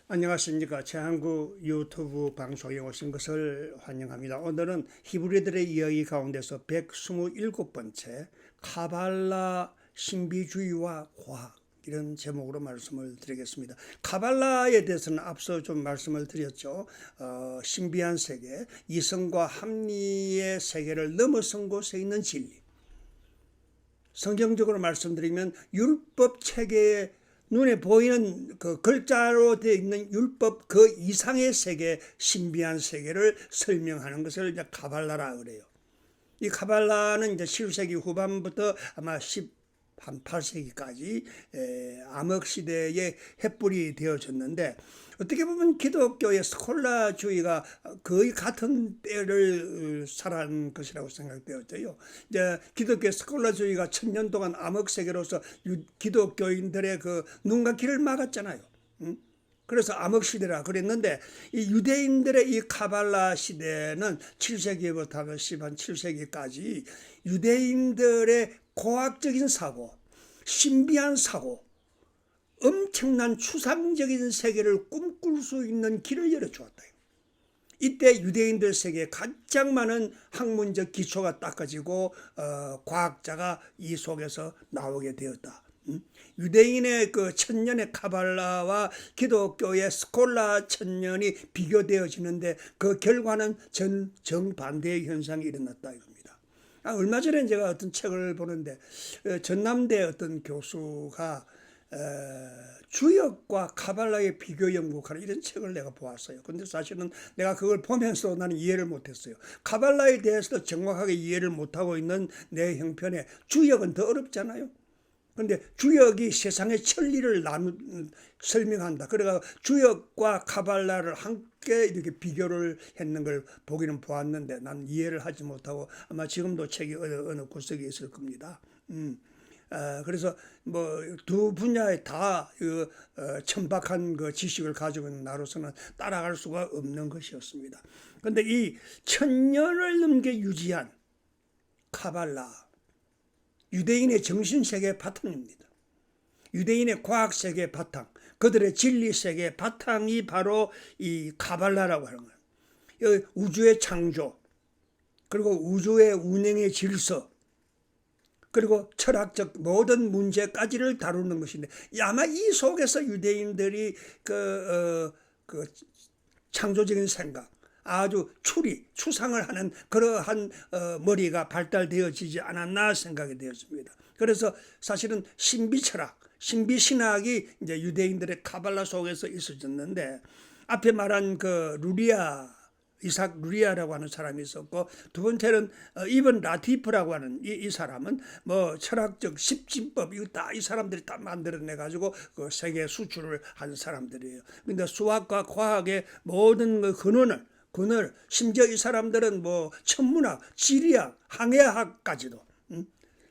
안녕하십니까. 최한구 유튜브 방송에 오신 것을 환영합니다. 오늘은 히브리들의 이야기 가운데서 127번째 카발라 신비주의와 과학, 이런 제목으로 말씀을 드리겠습니다. 카발라에 대해서는 앞서 좀 말씀을 드렸죠. 신비한 세계, 이성과 합리의 세계를 넘어선 곳에 있는 진리. 성경적으로 말씀드리면 율법 체계에 눈에 보이는 그 글자로 되어 있는 율법 그 이상의 세계, 신비한 세계를 설명하는 것을 이제 카발라라 그래요. 이 카발라는 이제 7세기 후반부터 아마 8세기까지 암흑 시대의 횃불이 되어졌는데, 어떻게 보면 기독교의 스콜라주의가 거의 같은 때를 살아온 것이라고 생각되어져요. 이제 기독교의 스콜라주의가 1000년 동안 암흑 세계로서 기독교인들의 그 눈과 귀를 막았잖아요. 그래서 암흑 시대라 그랬는데, 이 유대인들의 이 카발라 시대는 7세기부터 한 7세기까지 유대인들의 고학적인 사고, 신비한 사고, 엄청난 추상적인 세계를 꿈꿀 수 있는 길을 열어주었다. 이때 유대인들 세계에 가장 많은 학문적 기초가 닦아지고 과학자가 이 속에서 나오게 되었다. 유대인의 그 천년의 카발라와 기독교의 스콜라 천년이 비교되어지는데, 그 결과는 정반대의 현상이 일어났다 이겁니다. 얼마 전에 제가 어떤 책을 보는데, 전남대 어떤 교수가 주역과 카발라의 비교 연구하는 이런 책을 내가 보았어요. 근데 사실은 내가 그걸 보면서 나는 이해를 못했어요. 카발라에 대해서도 정확하게 이해를 못하고 있는 내 형편에 주역은 더 어렵잖아요. 근데 주역이 세상의 천리를 설명한다. 그래가 주역과 카발라를 함께 이렇게 비교를 했는 걸 보기는 보았는데, 난 이해를 하지 못하고 아마 지금도 책이 어느 구석에 있을 겁니다. 그래서 뭐 두 분야에 다 천박한 그 지식을 가지고 있는 나로서는 따라갈 수가 없는 것이었습니다. 그런데 이 1000년을 넘게 유지한 카발라, 유대인의 정신세계의 바탕입니다. 유대인의 과학세계의 바탕, 그들의 진리세계의 바탕이 바로 이 카발라라고 하는 거예요. 우주의 창조, 그리고 우주의 운행의 질서, 그리고 철학적 모든 문제까지를 다루는 것인데, 아마 이 속에서 유대인들이 그 창조적인 생각, 아주 추상을 하는 그러한 머리가 발달되어지지 않았나 생각이 되었습니다. 그래서 사실은 신비철학, 신비신학이 이제 유대인들의 카발라 속에서 있어졌는데, 앞에 말한 그 이삭 루리아라고 하는 사람이 있었고, 두 번째는 이번 라티프라고 하는 이 사람은 뭐 철학적 십진법, 이거 다 이 사람들이 다 만들어내 가지고 그 세계 수출을 한 사람들이에요. 근데 수학과 과학의 모든 그 근원을 심지어 이 사람들은 뭐 천문학, 지리학, 항해학까지도,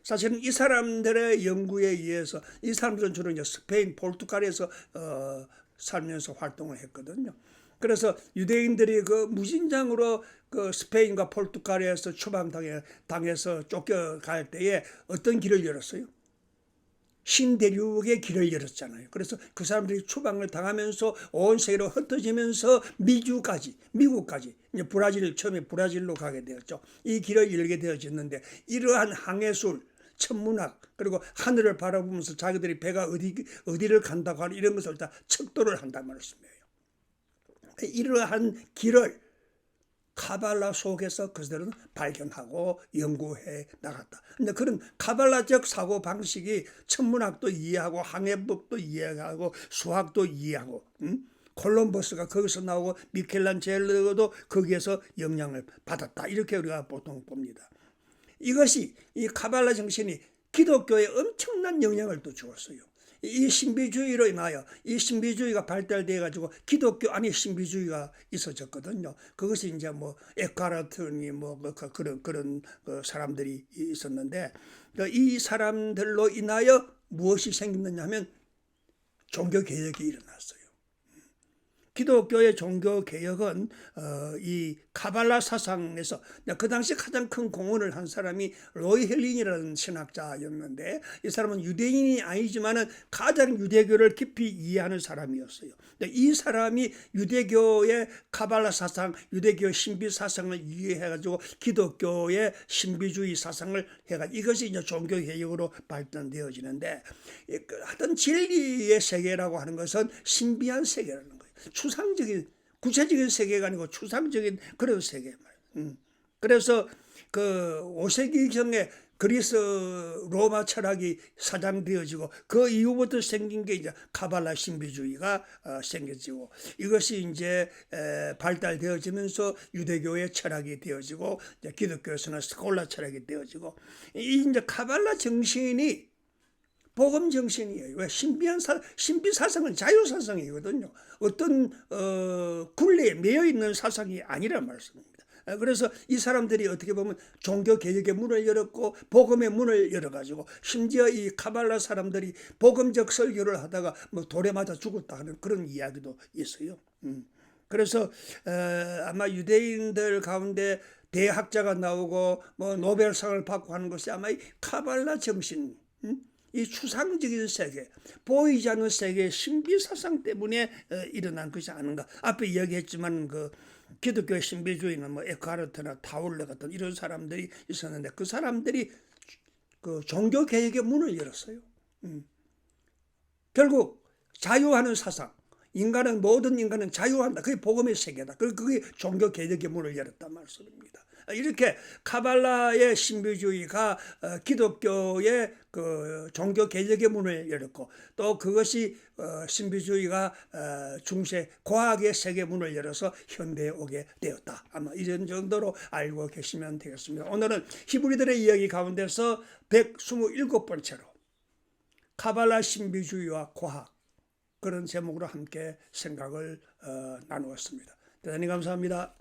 사실은 이 사람들의 연구에 의해서, 이 사람들은 주로 이제 스페인, 포르투갈에서 살면서 활동을 했거든요. 그래서 유대인들이 그 무진장으로 그 스페인과 포르투갈에서 추방당해서 쫓겨갈 때에 어떤 길을 열었어요? 신대륙의 길을 열었잖아요. 그래서 그 사람들이 추방을 당하면서 온 세계로 흩어지면서 미국까지 이제 처음에 브라질로 가게 되었죠. 이 길을 열게 되어졌는데, 이러한 항해술, 천문학, 그리고 하늘을 바라보면서 자기들이 배가 어디를 간다고 하는 이런 것을 다 척도를 한단 말씀이에요. 이러한 길을 카발라 속에서 그들은 발견하고 연구해 나갔다. 근데 그런 카발라적 사고 방식이 천문학도 이해하고 항해법도 이해하고 수학도 이해하고, 콜럼버스가 거기서 나오고 미켈란젤로도 거기에서 영향을 받았다, 이렇게 우리가 보통 봅니다. 이것이, 이 카발라 정신이 기독교에 엄청난 영향을 또 주었어요. 이 신비주의로 인하여 이 신비주의가 발달돼 가지고 기독교 안에 신비주의가 있어졌거든요. 그것이 이제 뭐 에카르트니 뭐 그런 그 사람들이 있었는데, 이 사람들로 인하여 무엇이 생겼느냐 하면 종교 개혁이 일어났어요. 기독교의 종교 개혁은 이 카발라 사상에서 그 당시 가장 큰 공헌을 한 사람이 로이 헬린이라는 신학자였는데, 이 사람은 유대인이 아니지만은 가장 유대교를 깊이 이해하는 사람이었어요. 근데 이 사람이 유대교의 카발라 사상, 유대교 신비 사상을 이해해가지고 기독교의 신비주의 사상을 해가지고 이것이 이제 종교 개혁으로 발전되어지는데, 어떤 진리의 세계라고 하는 것은 신비한 세계라는 거예요. 추상적인, 구체적인 세계가 아니고 추상적인 그런 세계 말이에요. 그래서 그 5세기경에 그리스 로마 철학이 사장되어지고 그 이후부터 생긴 게 이제 카발라 신비주의가 생겨지고, 이것이 이제 발달되어지면서 유대교의 철학이 되어지고, 이제 기독교에서는 스콜라 철학이 되어지고, 이 이제 카발라 정신이 복음 정신이에요. 왜? 신비 사상은 자유 사상이거든요. 어떤 굴레에 매여 있는 사상이 아니란 말씀입니다. 그래서 이 사람들이 어떻게 보면 종교 개혁의 문을 열었고 복음의 문을 열어가지고, 심지어 이 카발라 사람들이 복음적 설교를 하다가 뭐 돌에 맞아 죽었다 하는 그런 이야기도 있어요. 그래서 아마 유대인들 가운데 대학자가 나오고 뭐 노벨상을 받고 하는 것이 아마 이 카발라 정신, 이 추상적인 세계, 보이지 않는 세계의 신비 사상 때문에 일어난 것이 아닌가. 앞에 이야기했지만 그 기독교의 신비주의는 뭐 에크하르트나 타울러 같은 이런 사람들이 있었는데, 그 사람들이 그 종교 개혁의 문을 열었어요. 결국 자유하는 사상, 모든 인간은 자유한다. 그게 복음의 세계다. 그게 종교 개혁의 문을 열었단 말씀입니다. 이렇게 카발라의 신비주의가 기독교의 그 종교 개혁의 문을 열었고, 또 그것이 신비주의가 중세 과학의 세계 문을 열어서 현대에 오게 되었다. 아마 이런 정도로 알고 계시면 되겠습니다. 오늘은 히브리들의 이야기 가운데서 127번째로 카발라 신비주의와 과학, 그런 제목으로 함께 생각을 나누었습니다. 대단히 감사합니다.